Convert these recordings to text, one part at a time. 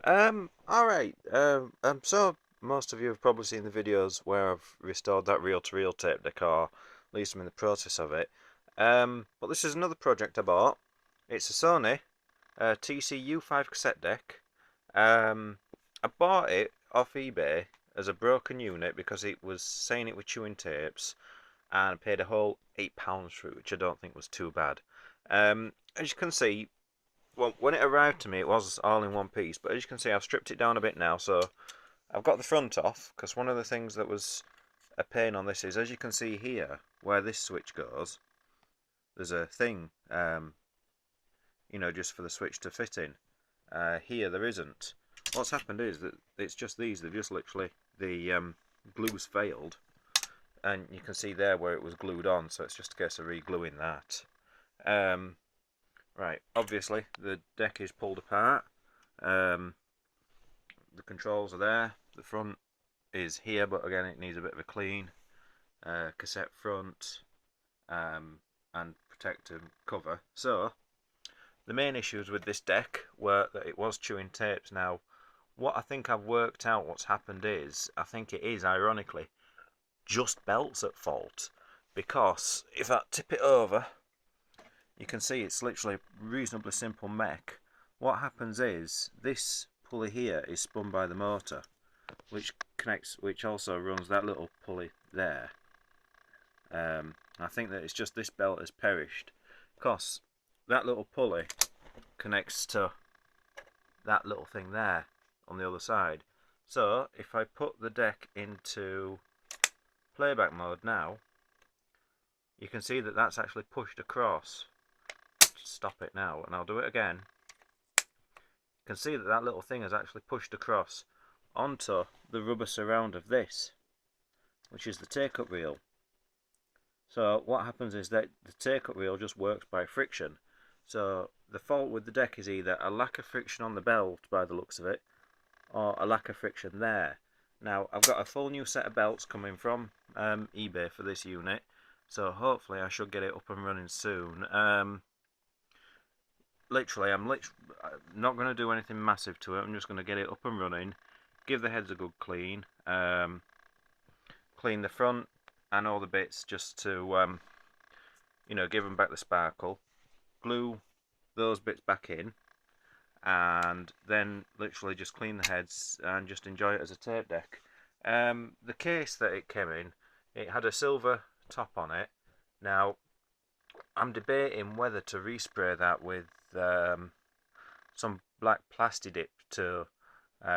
Alright, so most of you have probably seen the videos where I've restored that reel-to-reel tape deck, or at least I'm in the process of it. But this is another project I bought. It's a Sony TC-U5 cassette deck. I bought it off eBay as a broken unit because it was saying it was chewing tapes, and I paid a whole £8 for it, which I don't think was too bad. As you can see, well, when it arrived to me, it was all in one piece, but as you can see, I've stripped it down a bit now, so I've got the front off, because one of the things that was a pain on this is, as you can see here, where this switch goes, there's a thing, just for the switch to fit in. Here, there isn't. What's happened is that it's just these, they've just literally, the glue's failed, and you can see there where it was glued on, so it's just a case of re-gluing that. Right, obviously the deck is pulled apart. The controls are there. The front is here, but again it needs a bit of a clean. Cassette front and protective cover. So the main issues with this deck were that it was chewing tapes. Now, what I think I've worked out what's happened is, I think it is ironically just belts at fault, because if I tip it over, you can see it's literally a reasonably simple mech. What happens is this pulley here is spun by the motor, which also runs that little pulley there. I think that it's just this belt has perished, because that little pulley connects to that little thing there on the other side. So if I put the deck into playback mode now, you can see that that's actually pushed across. Stop it now, and I'll do it again. You can see that that little thing has actually pushed across onto the rubber surround of this, which is the take-up reel. So what happens is that the take-up reel just works by friction. So the fault with the deck is either a lack of friction on the belt, by the looks of it, or a lack of friction there. Now, I've got a full new set of belts coming from eBay for this unit, so hopefully I should get it up and running soon. I'm not going to do anything massive to it. I'm just going to get it up and running, give the heads a good clean, clean the front and all the bits just to, give them back the sparkle, glue those bits back in, and then literally just clean the heads and just enjoy it as a tape deck. The case that it came in, it had a silver top on it. Now, I'm debating whether to respray that with some black plastic dip to,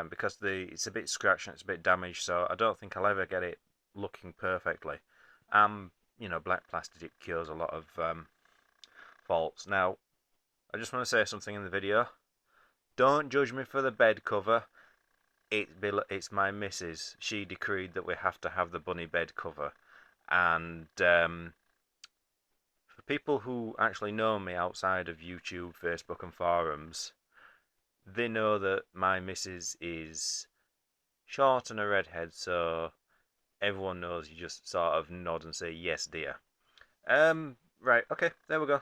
because it's a bit scratched and it's a bit damaged, so I don't think I'll ever get it looking perfectly. Black plastic dip cures a lot of faults. Now, I just want to say something in the video. Don't judge me for the bed cover. It's my missus. She decreed that we have to have the bunny bed cover, and for people who actually know me outside of YouTube, Facebook and forums, they know that my missus is short and a redhead, so everyone knows you just sort of nod and say, yes dear. Right, okay, there we go.